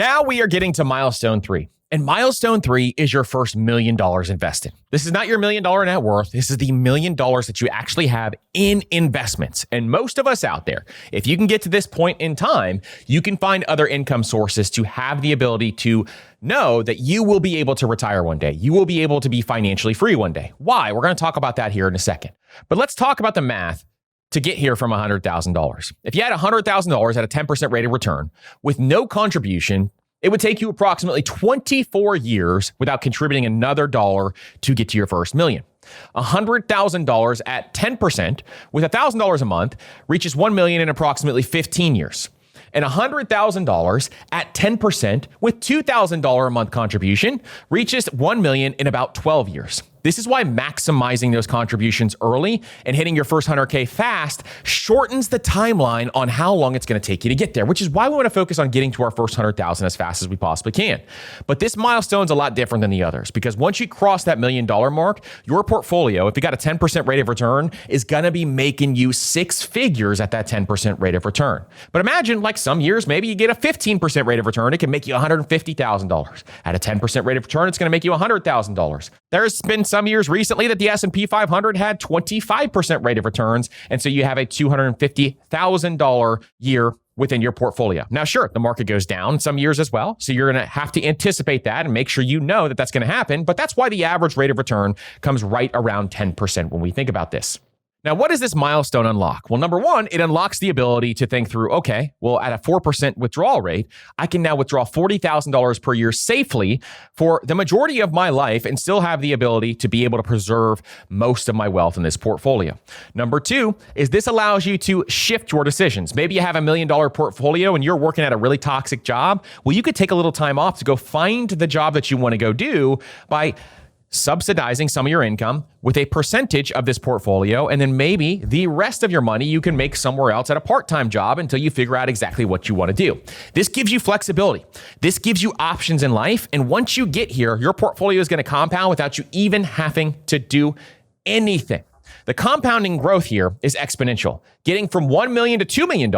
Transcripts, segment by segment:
Now we are getting to milestone 3. And milestone 3 is your first $1 million invested. This is not your $1 million net worth. This is the $1 million that you actually have in investments. And most of us out there, if you can get to this point in time, you can find other income sources to have the ability to know that you will be able to retire one day. You will be able to be financially free one day. Why? We're going to talk about that here in a second. But let's talk about the math to get here from $100,000. If you had $100,000 at a 10% rate of return with no contribution, it would take you approximately 24 years without contributing another dollar to get to your first million. $100,000 at 10% with $1,000 a month reaches 1 million in approximately 15 years. And $100,000 at 10% with $2,000 a month contribution reaches 1 million in about 12 years. This is why maximizing those contributions early and hitting your first 100K fast shortens the timeline on how long it's going to take you to get there, which is why we want to focus on getting to our first 100,000 as fast as we possibly can. But this milestone is a lot different than the others because once you cross that $1 million mark, your portfolio, if you got a 10% rate of return, is going to be making you 6 figures at that 10% rate of return. But imagine like some years, maybe you get a 15% rate of return. It can make you $150,000. At a 10% rate of return, it's going to make you $100,000. There's been some years recently that the S&P 500 had 25% rate of returns. And so you have a $250,000 year within your portfolio. Now, sure, the market goes down some years as well. So you're going to have to anticipate that and make sure you know that that's going to happen. But that's why the average rate of return comes right around 10% when we think about this. Now, what does this milestone unlock? Well, number one, it unlocks the ability to think through, okay, well, at a 4% withdrawal rate, I can now withdraw $40,000 per year safely for the majority of my life and still have the ability to be able to preserve most of my wealth in this portfolio. Number two is this allows you to shift your decisions. Maybe you have $1 million portfolio and you're working at a really toxic job. Well, you could take a little time off to go find the job that you want to go do by subsidizing some of your income with a percentage of this portfolio, and then maybe the rest of your money you can make somewhere else at a part-time job until you figure out exactly what you want to do. This gives you flexibility. This gives you options in life, and once you get here, your portfolio is going to compound without you even having to do anything. The compounding growth here is exponential. Getting from $1 million to $2 million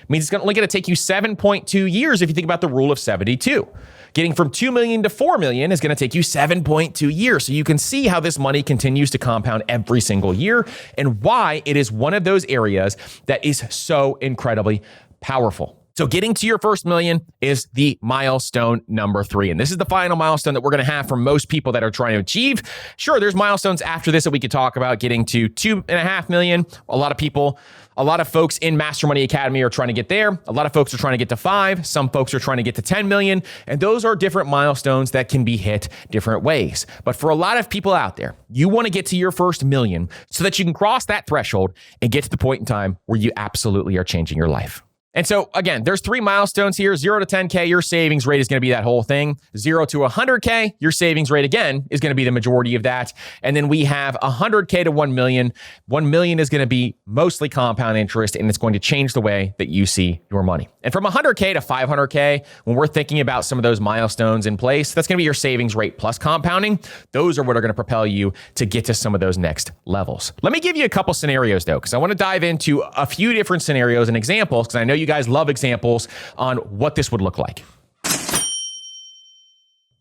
means it's only going to take you 7.2 years if you think about the rule of 72. Getting from 2 million to 4 million is going to take you 7.2 years. So you can see how this money continues to compound every single year and why it is one of those areas that is so incredibly powerful. So getting to your first million is the milestone number 3. And this is the final milestone that we're going to have for most people that are trying to achieve. Sure, there's milestones after this that we could talk about, getting to 2.5 million. A lot of folks in Master Money Academy are trying to get there. A lot of folks are trying to get to 5. Some folks are trying to get to 10 million. And those are different milestones that can be hit different ways. But for a lot of people out there, you want to get to your first million so that you can cross that threshold and get to the point in time where you absolutely are changing your life. And so again, there's 3 milestones here. 0 to 10K, your savings rate is going to be that whole thing. 0 to 100K, your savings rate again is going to be the majority of that. And then we have 100K to 1 million. 1 million is going to be mostly compound interest, and it's going to change the way that you see your money. And from 100K to 500K, when we're thinking about some of those milestones in place, that's going to be your savings rate plus compounding. Those are what are going to propel you to get to some of those next levels. Let me give you a couple scenarios though, because I want to dive into a few different scenarios and examples, because I know you guys love examples on what this would look like.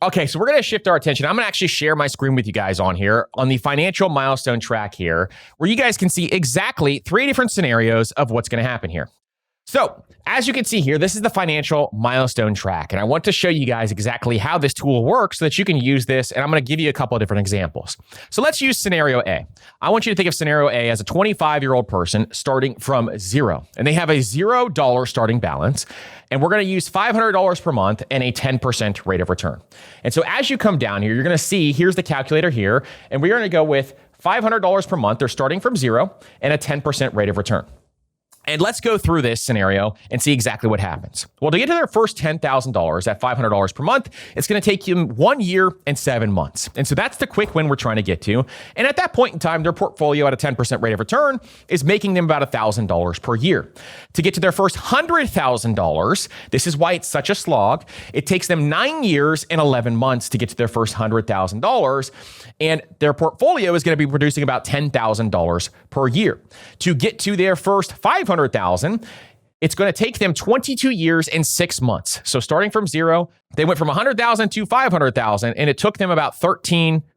Okay, so we're going to shift our attention. I'm going to actually share my screen with you guys on here on the financial milestone track here, where you guys can see exactly 3 different scenarios of what's going to happen here. So as you can see here, this is the financial milestone track. And I want to show you guys exactly how this tool works so that you can use this. And I'm going to give you a couple of different examples. So let's use scenario A. I want you to think of scenario A as a 25-year-old person starting from 0. And they have a $0 starting balance. And we're going to use $500 per month and a 10% rate of return. And so as you come down here, you're going to see, here's the calculator here. And we're going to go with $500 per month. They're starting from 0 and a 10% rate of return. And let's go through this scenario and see exactly what happens. Well, to get to their first $10,000 at $500 per month, it's going to take you 1 year and 7 months. And so that's the quick win we're trying to get to. And at that point in time, their portfolio at a 10% rate of return is making them about $1,000 per year. To get to their first $100,000, this is why it's such a slog. It takes them 9 years and 11 months to get to their first $100,000. And their portfolio is going to be producing about $10,000 per year. To get to their first $500,000, it's going to take them 22 years and 6 months. So starting from zero, they went from 100,000 to 500,000, and it took them about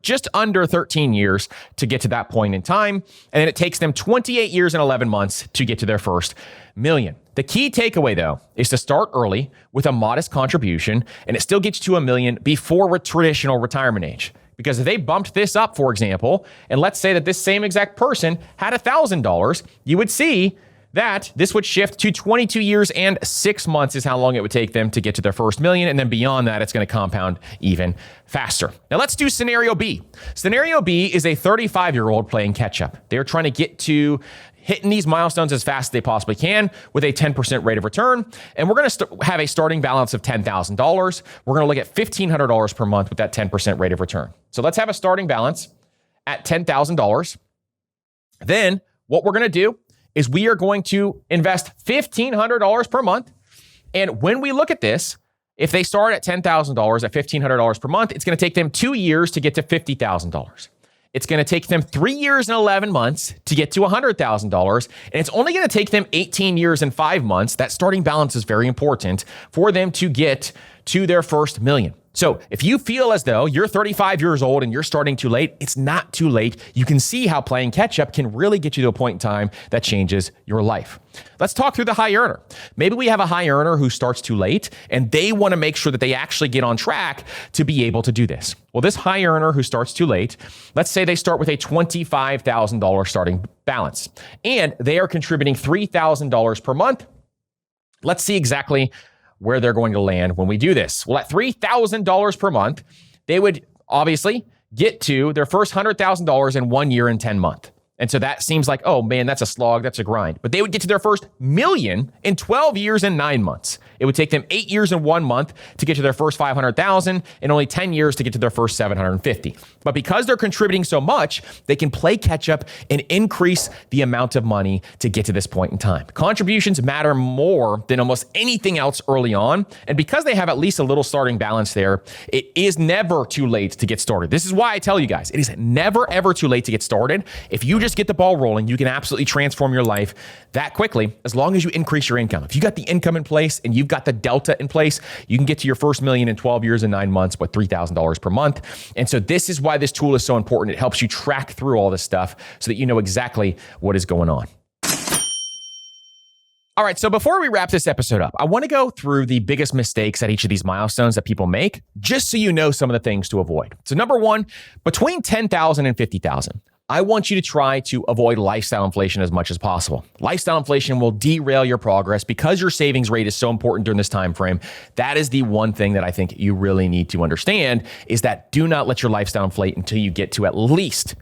just under 13 years to get to that point in time. And then it takes them 28 years and 11 months to get to their first million. The key takeaway, though, is to start early with a modest contribution, and it still gets you to a million before traditional retirement age. Because if they bumped this up, for example, and let's say that this same exact person had $1,000, you would see that this would shift to 22 years and 6 months is how long it would take them to get to their first million. And then beyond that, it's going to compound even faster. Now let's do scenario B. Scenario B is a 35-year-old playing catch up. They're trying to get to hitting these milestones as fast as they possibly can with a 10% rate of return. And we're going to have a starting balance of $10,000. We're going to look at $1,500 per month with that 10% rate of return. So let's have a starting balance at $10,000. Then what we're going to do is we are going to invest $1,500 per month. And when we look at this, if they start at $10,000 at $1,500 per month, it's going to take them 2 years to get to $50,000. It's going to take them 3 years and 11 months to get to $100,000. And it's only going to take them 18 years and 5 months. That starting balance is very important for them to get to their first million. So if you feel as though you're 35 years old and you're starting too late, it's not too late. You can see how playing catch up can really get you to a point in time that changes your life. Let's talk through the high earner. Maybe we have a high earner who starts too late and they want to make sure that they actually get on track to be able to do this. Well, this high earner who starts too late, let's say they start with a $25,000 starting balance and they are contributing $3,000 per month. Let's see exactly where they're going to land when we do this. Well, at $3,000 per month, they would obviously get to their first $100,000 in 1 year and 10 months. And so that seems like, oh man, that's a slog, that's a grind. But they would get to their first million in 12 years and 9 months. It would take them 8 years and 1 month to get to their first 500,000 and only 10 years to get to their first 750. But because they're contributing so much, they can play catch up and increase the amount of money to get to this point in time. Contributions matter more than almost anything else early on. And because they have at least a little starting balance there, it is never too late to get started. This is why I tell you guys, it is never ever too late to get started. If you just get the ball rolling, you can absolutely transform your life that quickly as long as you increase your income. If you got the income in place and you've got the delta in place, you can get to your first million in 12 years and 9 months with $3,000 per month. And so this is why this tool is so important. It helps you track through all this stuff so that you know exactly what is going on. All right, so before we wrap this episode up, I want to go through the biggest mistakes at each of these milestones that people make, just so you know some of the things to avoid. So number one, between 10,000 and 50,000, I want you to try to avoid lifestyle inflation as much as possible. Lifestyle inflation will derail your progress because your savings rate is so important during this time frame. That is the one thing that I think you really need to understand is that do not let your lifestyle inflate until you get to at least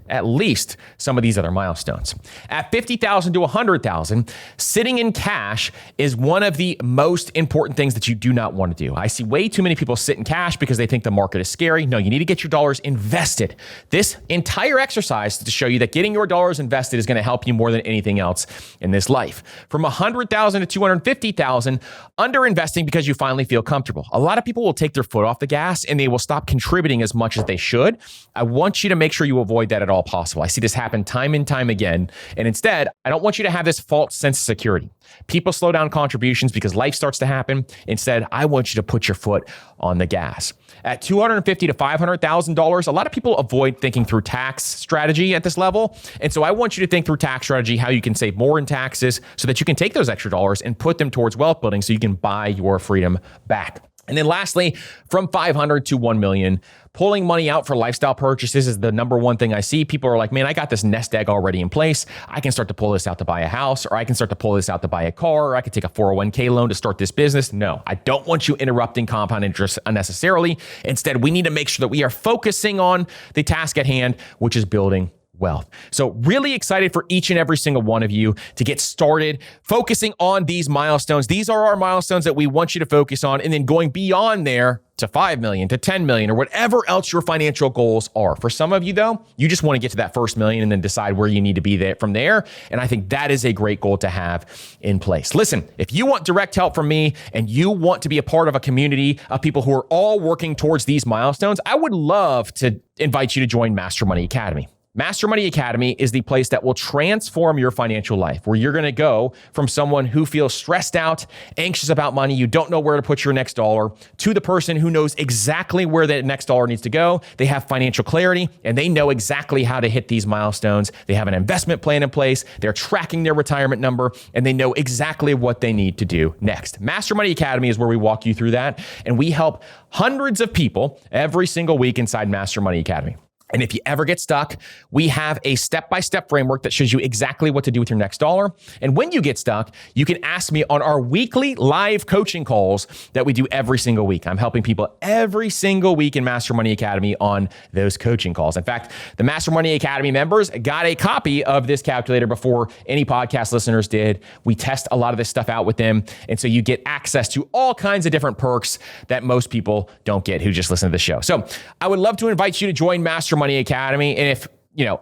some of these other milestones. At 50,000 to 100,000, sitting in cash is one of the most important things that you do not want to do. I see way too many people sit in cash because they think the market is scary. No, you need to get your dollars invested. This entire exercise to show you that getting your dollars invested is going to help you more than anything else in this life. From 100,000 to 250,000, underinvesting because you finally feel comfortable. A lot of people will take their foot off the gas and they will stop contributing as much as they should. I want you to make sure you avoid that at all possible. I see this happen time and time again. And instead, I don't want you to have this false sense of security. People slow down contributions because life starts to happen. Instead, I want you to put your foot on the gas. At $250,000 to $500,000, a lot of people avoid thinking through tax strategy at this level. And so I want you to think through tax strategy, how you can save more in taxes so that you can take those extra dollars and put them towards wealth building so you can buy your freedom back. And then lastly, from 500 to 1 million, pulling money out for lifestyle purchases is the number one thing I see. People are like, man, I got this nest egg already in place. I can start to pull this out to buy a house, or I can start to pull this out to buy a car, or I could take a 401k loan to start this business. No, I don't want you interrupting compound interest unnecessarily. Instead, we need to make sure that we are focusing on the task at hand, which is building wealth. So really excited for each and every single one of you to get started focusing on these milestones. These are our milestones that we want you to focus on, and then going beyond there to 5 million, to 10 million, or whatever else your financial goals are. For some of you though, you just want to get to that first million and then decide where you need to be there from there. And I think that is a great goal to have in place. Listen, if you want direct help from me and you want to be a part of a community of people who are all working towards these milestones, I would love to invite you to join Master Money Academy. Master Money Academy is the place that will transform your financial life, where you're going to go from someone who feels stressed out, anxious about money, you don't know where to put your next dollar, to the person who knows exactly where that next dollar needs to go. They have financial clarity and they know exactly how to hit these milestones. They have an investment plan in place. They're tracking their retirement number and they know exactly what they need to do next. Master Money Academy is where we walk you through that. And we help hundreds of people every single week inside Master Money Academy. And if you ever get stuck, we have a step-by-step framework that shows you exactly what to do with your next dollar. And when you get stuck, you can ask me on our weekly live coaching calls that we do every single week. I'm helping people every single week in Master Money Academy on those coaching calls. In fact, the Master Money Academy members got a copy of this calculator before any podcast listeners did. We test a lot of this stuff out with them. And so you get access to all kinds of different perks that most people don't get who just listen to the show. So I would love to invite you to join Master Money Academy. And if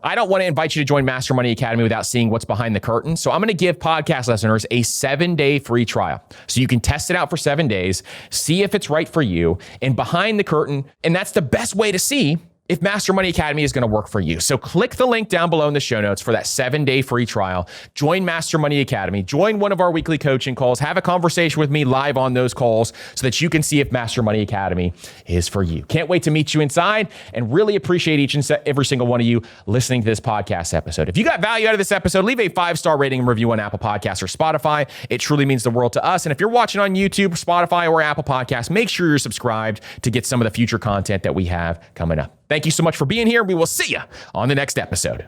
I don't want to invite you to join Master Money Academy without seeing what's behind the curtain. So I'm going to give podcast listeners a 7-day free trial. So you can test it out for 7 days, see if it's right for you, and behind the curtain. And that's the best way to see if Master Money Academy is going to work for you. So click the link down below in the show notes for that 7-day free trial. Join Master Money Academy. Join one of our weekly coaching calls. Have a conversation with me live on those calls so that you can see if Master Money Academy is for you. Can't wait to meet you inside and really appreciate each and every single one of you listening to this podcast episode. If you got value out of this episode, leave a 5-star rating and review on Apple Podcasts or Spotify. It truly means the world to us. And if you're watching on YouTube, Spotify, or Apple Podcasts, make sure you're subscribed to get some of the future content that we have coming up. Thank you so much for being here. We will see you on the next episode.